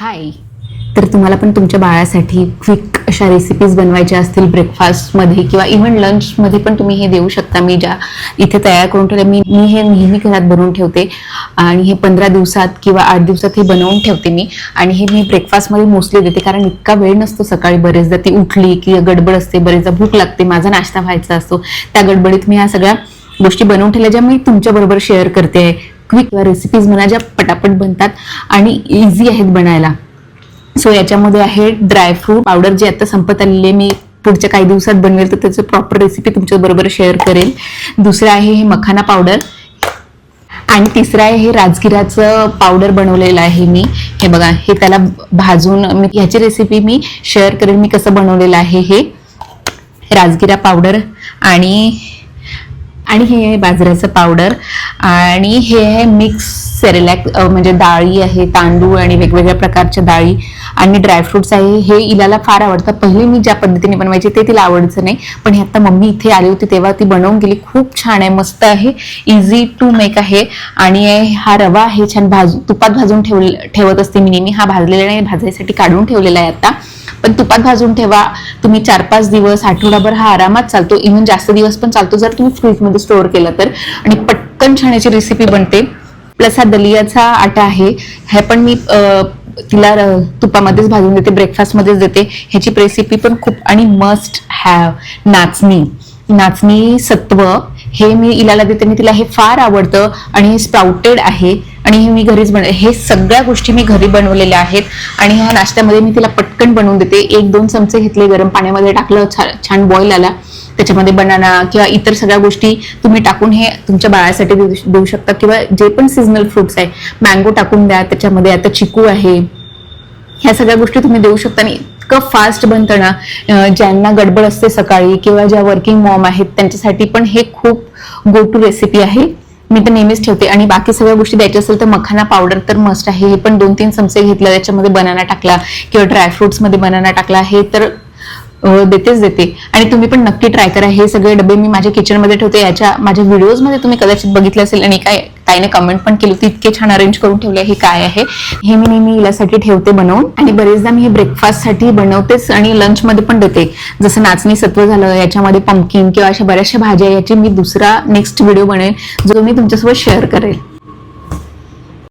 हाय. तर तुम्हाला पण तुमच्या बाळासाठी क्विक अशा रेसिपीज बनवायच्या असतील ब्रेकफास्टमध्ये किंवा इव्हन लंचमध्ये पण तुम्ही हे देऊ शकता. मी ज्या इथे तयार करून ठेवले मी हे नेहमी घरात बनवून ठेवते आणि हे 15 दिवसात किंवा 8 दिवसात हे बनवून ठेवते मी. आणि हे मी ब्रेकफास्टमध्ये मोस्टली देते कारण इतका वेळ नसतो सकाळी. बरेचदा ती उठली की गडबड असते, बरेचदा भूक लागते, माझा नाश्ता व्हायचा असतो. त्या गडबडीत मी ह्या सगळ्या गोष्टी बनवून ठेवल्या ज्या मी तुमच्याबरोबर शेअर करते. क्विक रेसिपीज म्हणा ज्या पटापट बनतात आणि इझी आहेत बनायला. सो याच्यामध्ये आहे ड्रायफ्रूट पावडर जे आता संपत आलेले, मी पुढच्या काही दिवसात बनवेल तर त्याचं प्रॉपर रेसिपी तुमच्या बरोबर शेअर करेल. दुसरं आहे हे मखाना पावडर आणि तिसरं आहे हे राजगिराचं पावडर बनवलेलं आहे मी. हे बघा, हे त्याला भाजून ह्याची रेसिपी मी शेअर करेल मी कसं बनवलेलं आहे हे राजगिरा पावडर. आणि हे आहे बाजऱ्याचं पावडर आणि हे आहे मिक्स सेरेलॅक म्हणजे डाळी आहे, तांदूळ आणि वेगवेगळ्या प्रकारच्या डाळी आणि ड्रायफ्रुट्स आहे. हे इलाला फार आवडतं. पहिले मी ज्या पद्धतीने बनवायचे ते तिला आवडायचं नाही, पण हे आता मम्मी इथे आली होती तेव्हा ती बनवून गेली. खूप छान आहे, मस्त आहे, इझी टू मेक आहे. आणि हा रवा आहे छान तुपात भाजून ठेवत असते मी नेहमी. हा भाजलेला नाही, भाजायसाठी काढून ठेवलेला आहे आता, पण तुपात भाजून ठेवा तुम्ही. 4-5 दिवस आठवडाभर हा आरामात चालतो, इव्हन जास्त दिवस पण चालतो जर तुम्ही फ्रीजमध्ये स्टोअर केला तर. आणि पटकन छान याची रेसिपी बनते. प्लस हा दलियाचा आटा आहे, हे पण मी तिला तुपामध्येच भाजून देते, ब्रेकफास्टमध्येच देते. ह्याची रेसिपी पण खूप आणि मस्ट हॅव. नाचणी सत्व हे मी इलाला देते, मी तिला हे फार आवडतं. आणि हे स्प्राउटेड आहे आणि हे मी घरीच हे सगळ्या गोष्टी मी घरी बनवलेल्या आहेत. आणि ह्या नाश्त्यामध्ये मी तिला पटकन बनवून देते. 1-2 चमचे घेतले, गरम पाण्यामध्ये टाकलं, छान बॉईल आला, त्याच्यामध्ये बनाना किंवा इतर सगळ्या गोष्टी तुम्ही टाकून हे तुमच्या बाळासाठी देऊ शकता. किंवा जे पण सीझनल फ्रुट्स आहे, मँगो टाकून द्या त्याच्यामध्ये, आता चिकू आहे, ह्या सगळ्या गोष्टी तुम्ही देऊ शकता. आणि इतकं फास्ट बनतं ना, ज्यांना गडबड असते सकाळी किंवा ज्या वर्किंग मॉम आहेत त्यांच्यासाठी पण हे खूप गो टू रेसिपी आहे. मी तर नेहमीच ठेवते. आणि बाकी सगळ्या गोष्टी द्यायच्या असेल तर मखाना पावडर तर मस्ट आहे. हे पण 2-3 चमचे घेतलं, त्याच्यामध्ये बनाना टाकला किंवा ड्रायफ्रुट्स मध्ये बनाना टाकला, हे तर देते. आणि तुम्ही पण नक्की ट्राय करा. हे सगळे डबे मी माझ्या किचनमध्ये ठेवते. माझ्या व्हिडिओजमध्ये तुम्ही कदाचित बघितलं असेल आणि ताईने कमेंट पण केली होती, इतके छान अरेंज करून ठेवले. हे काय आहे हे मी नेहमी हिलासाठी ठेवते बनवून. आणि बरेचदा मी हे ब्रेकफास्टसाठी बनवतेच आणि लंचमध्ये पण देते. जसं नाचणी सत्व झालं, याच्यामध्ये पंपकिन किंवा अशा बऱ्याचशा भाज्या, याची मी दुसरा नेक्स्ट व्हिडिओ बनवेल जो मी तुमच्यासोबत शेअर करेल.